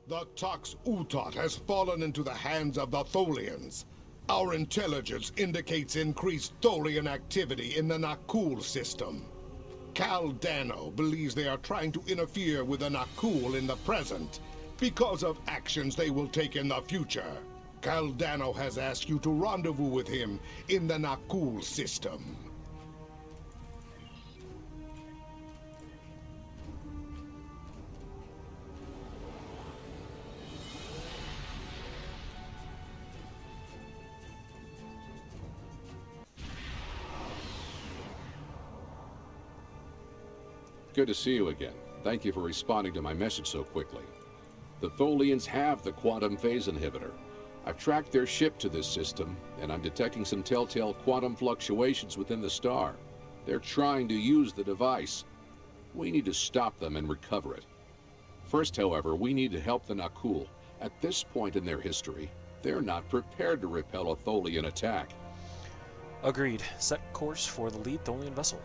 The Tox Utot has fallen into the hands of the Tholians. Our intelligence indicates increased Tholian activity in the Nakul system. Caldano believes they are trying to interfere with the Nakul in the present because of actions they will take in the future. Caldano has asked you to rendezvous with him in the Nakul system. Good to see you again. Thank you for responding to my message so quickly. The Tholians have the quantum phase inhibitor. I've tracked their ship to this system, and I'm detecting some telltale quantum fluctuations within the star. They're trying to use the device. We need to stop them and recover it. First, however, we need to help the Nakul. At this point in their history, they're not prepared to repel a Tholian attack. Agreed. Set course for the lead Tholian vessel.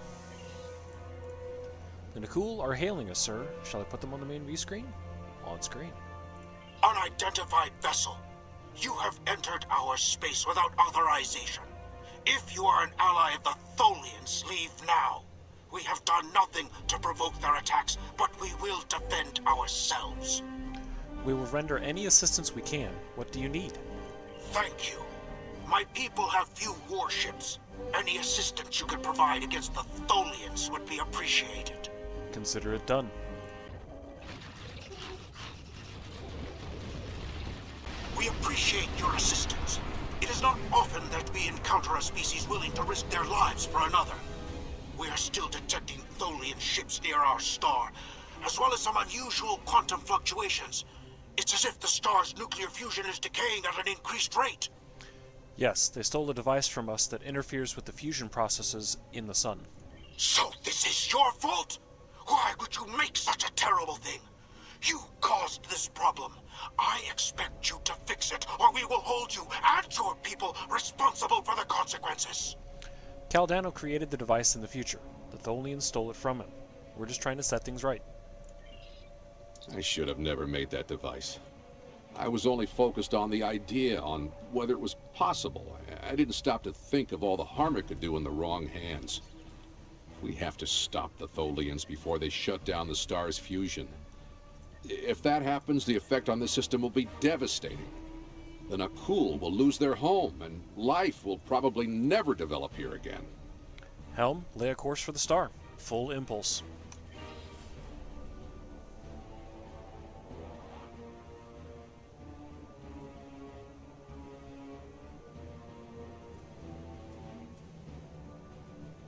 The Nakul are hailing us, sir. Shall I put them on the main view screen? On screen. Unidentified vessel. You have entered our space without authorization. If you are an ally of the Tholians, leave now. We have done nothing to provoke their attacks, but we will defend ourselves. We will render any assistance we can. What do you need? Thank you. My people have few warships. Any assistance you could provide against the Tholians would be appreciated. Consider it done. We appreciate your assistance. It is not often that we encounter a species willing to risk their lives for another. We are still detecting Tholian ships near our star, as well as some unusual quantum fluctuations. It's as if the star's nuclear fusion is decaying at an increased rate. Yes, they stole a device from us that interferes with the fusion processes in the sun. So this is your fault? Why would you make such a terrible thing? You caused this problem. I expect you to fix it, or we will hold you and your people responsible for the consequences. Caldano created the device in the future. The Tholians stole it from him. We're just trying to set things right. I should have never made that device. I was only focused on the idea, on whether it was possible. I didn't stop to think of all the harm it could do in the wrong hands. We have to stop the Tholians before they shut down the star's fusion. If that happens, the effect on the system will be devastating. The Nakul will lose their home, and life will probably never develop here again. Helm, lay a course for the star. Full impulse.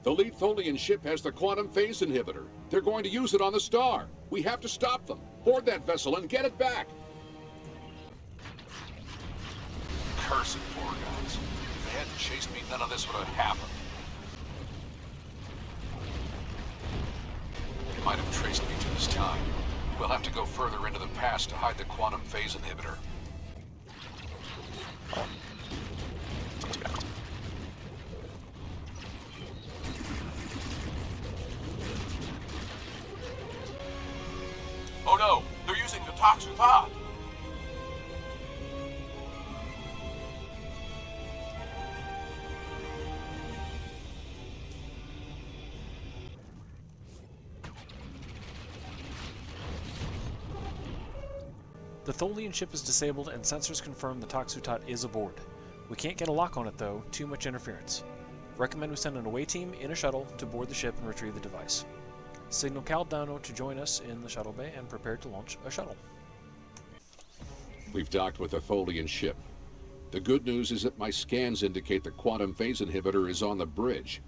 The lead Tholian ship has the quantum phase inhibitor. They're going to use it on the star. We have to stop them. Board that vessel and get it back. Cursed Gorgons. If they hadn't chased me, none of this would have happened. They might have traced me to this time. We'll have to go further into the past to hide the quantum phase inhibitor. Oh no! They're using the Toxuthot! The Tholian ship is disabled and sensors confirm the Toxutot is aboard. We can't get a lock on it though, too much interference. Recommend we send an away team in a shuttle to board the ship and retrieve the device. Signal Caldano to join us in the shuttle bay and prepare to launch a shuttle. We've docked with a Tholian ship. The good news is that my scans indicate the quantum phase inhibitor is on the bridge.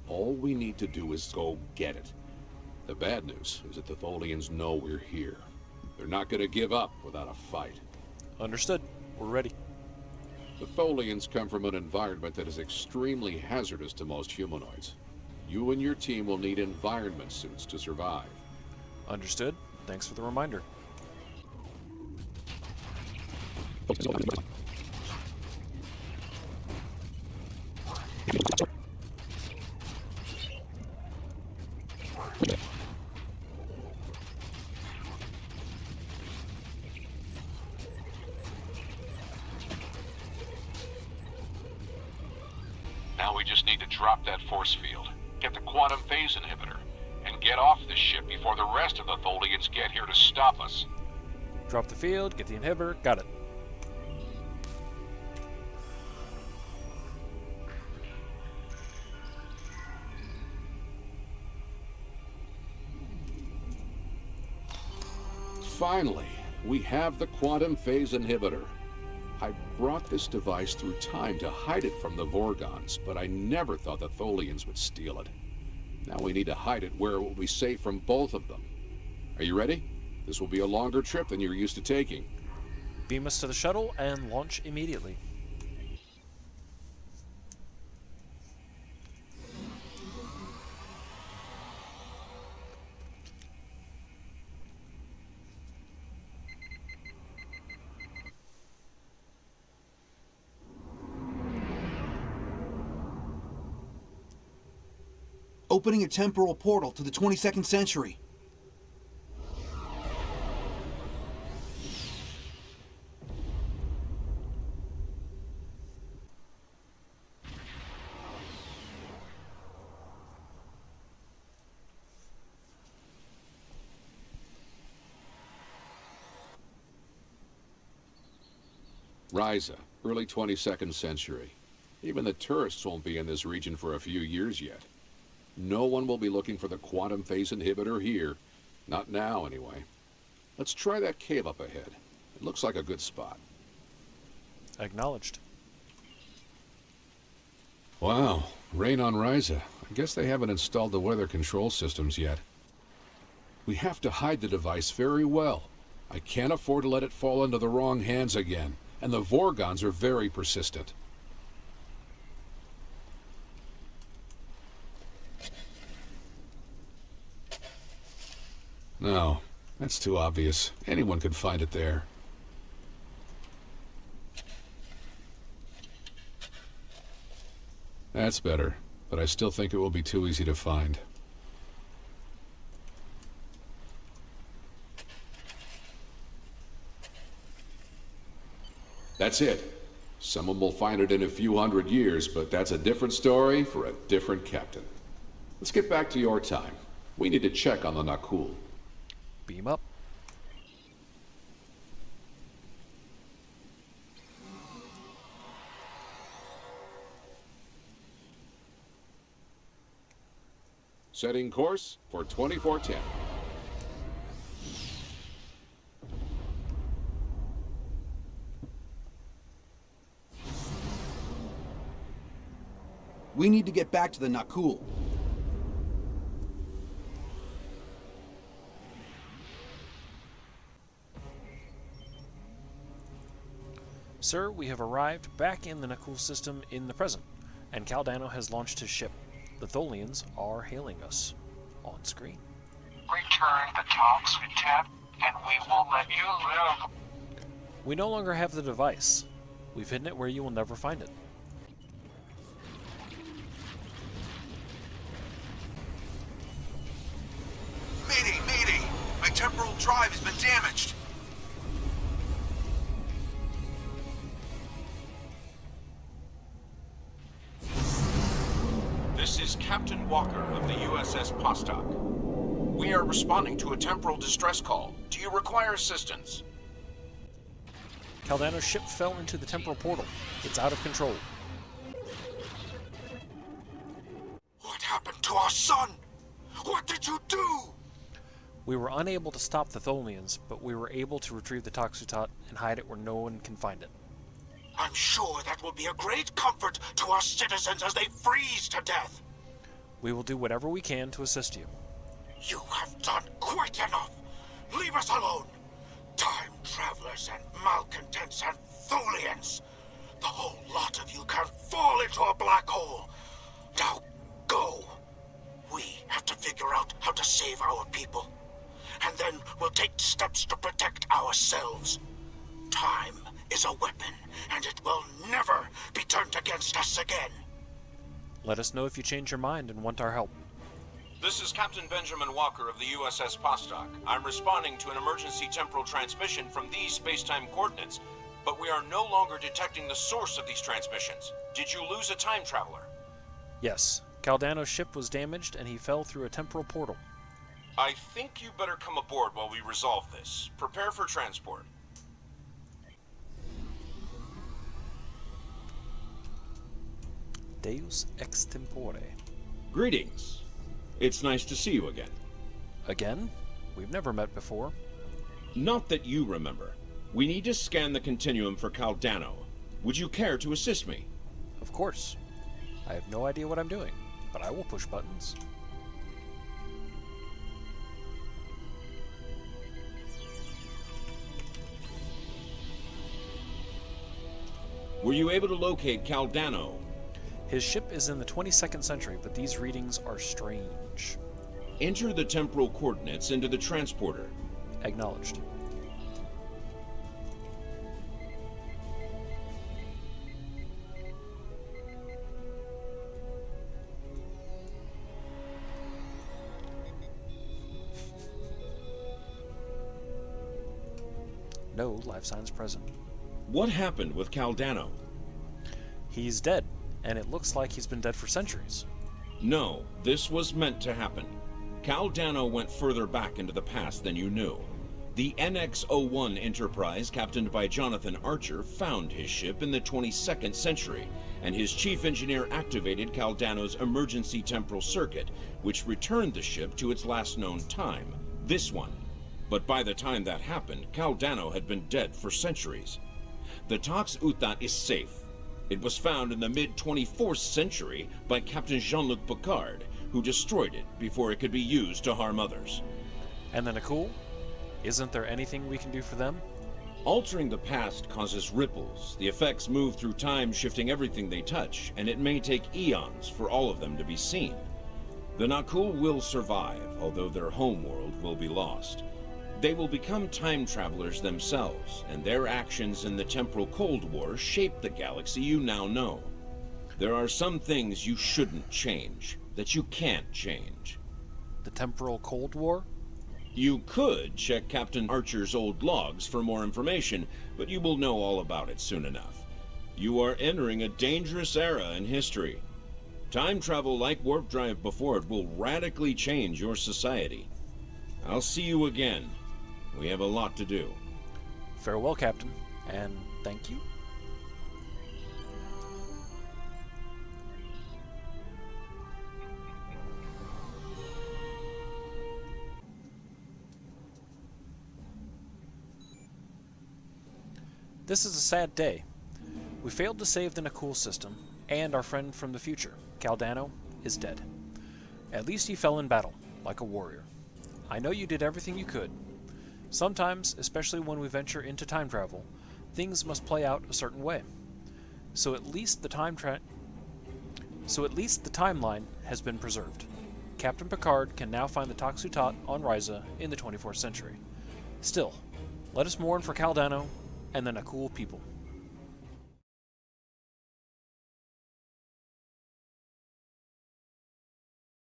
All we need to do is go get it. The bad news is that the Tholians know we're here. They're not going to give up without a fight. Understood. We're ready. The Tholians come from an environment that is extremely hazardous to most humanoids. You and your team will need environment suits to survive. Understood. Thanks for the reminder. drop that force field, get the quantum phase inhibitor, and get off this ship before the rest of the Tholians get here to stop us. Drop the field, get the inhibitor, got it. Finally, we have the quantum phase inhibitor. I brought this device through time to hide it from the Vorgons, but I never thought the Tholians would steal it. Now we need to hide it where it will be safe from both of them. Are you ready? This will be a longer trip than you're used to taking. Beam us to the shuttle and launch immediately. Opening a temporal portal to the 22nd century. Ryza, early 22nd century. Even the tourists won't be in this region for a few years yet. No one will be looking for the quantum phase inhibitor here. Not now, anyway. Let's try that cave up ahead. It looks like a good spot. Acknowledged. Wow, rain on Ryza. I guess they haven't installed the weather control systems yet. We have to hide the device very well. I can't afford to let it fall into the wrong hands again, and the Vorgons are very persistent. No, that's too obvious. Anyone could find it there. That's better, but I still think it will be too easy to find. That's it. Someone will find it in a few hundred years, but that's a different story for a different captain. Let's get back to your time. We need to check on the Nakul. Beam up. Setting course for 2410. We need to get back to the Nakul. Sir, we have arrived back in the Nakul system in the present, and Caldano has launched his ship. The Tholians are hailing us on screen. Return the toxic tab, and we will let you live. We no longer have the device. We've hidden it where you will never find it. Mayday, mayday! My temporal drive has been damaged. This is Captain Walker of the USS Postok. We are responding to a temporal distress call. Do you require assistance? Caldano's ship fell into the temporal portal. It's out of control. What happened to our son? What did you do? We were unable to stop the Tholians, but we were able to retrieve the Toxutot and hide it where no one can find it. I'm sure that will be a great comfort to our citizens as they freeze to death. We will do whatever we can to assist you. You have done quite enough. Leave us alone. Time travelers and malcontents and Tholians. The whole lot of you can fall into a black hole. Now go. We have to figure out how to save our people. And then we'll take steps to protect ourselves. Time is a weapon, and it will never be turned against us again. Let us know if you change your mind and want our help. This is Captain Benjamin Walker of the USS Postok. I'm responding to an emergency temporal transmission from these space-time coordinates, but we are no longer detecting the source of these transmissions. Did you lose a time traveler? Yes, Caldano's ship was damaged and he fell through a temporal portal. I think you better come aboard while we resolve this. Prepare for transport. Deus extempore. Greetings. It's nice to see you again. Again? We've never met before. Not that you remember. We need to scan the continuum for Caldano. Would you care to assist me? Of course. I have no idea what I'm doing, but I will push buttons. Were you able to locate Caldano? His ship is in the 22nd century, but these readings are strange. Enter the temporal coordinates into the transporter. Acknowledged. No life signs present. What happened with Caldano? He's dead, and it looks like he's been dead for centuries. No, this was meant to happen. Caldano went further back into the past than you knew. The NX-01 Enterprise, captained by Jonathan Archer, found his ship in the 22nd century, and his chief engineer activated Caldano's emergency temporal circuit, which returned the ship to its last known time, this one. But by the time that happened, Caldano had been dead for centuries. The Tox Utat is safe. It was found in the mid-24th century by Captain Jean-Luc Picard, who destroyed it before it could be used to harm others. And the Nakul? Isn't there anything we can do for them? Altering the past causes ripples. The effects move through time, shifting everything they touch, and it may take eons for all of them to be seen. The Nakul will survive, although their homeworld will be lost. They will become time travelers themselves, and their actions in the temporal Cold War shape the galaxy you now know. There are some things you shouldn't change, that you can't change. The temporal Cold War? You could check Captain Archer's old logs for more information, but you will know all about it soon enough. You are entering a dangerous era in history. Time travel like warp drive before it will radically change your society. I'll see you again. We have a lot to do. Farewell, Captain, and thank you. This is a sad day. We failed to save the Nakul system, and our friend from the future, Caldano, is dead. At least he fell in battle, like a warrior. I know you did everything you could. Sometimes, especially when we venture into time travel, things must play out a certain way. So at least the timeline has been preserved. Captain Picard can now find the Tox Utat on Risa in the 24th century. Still, let us mourn for Caldano and the Nakul people.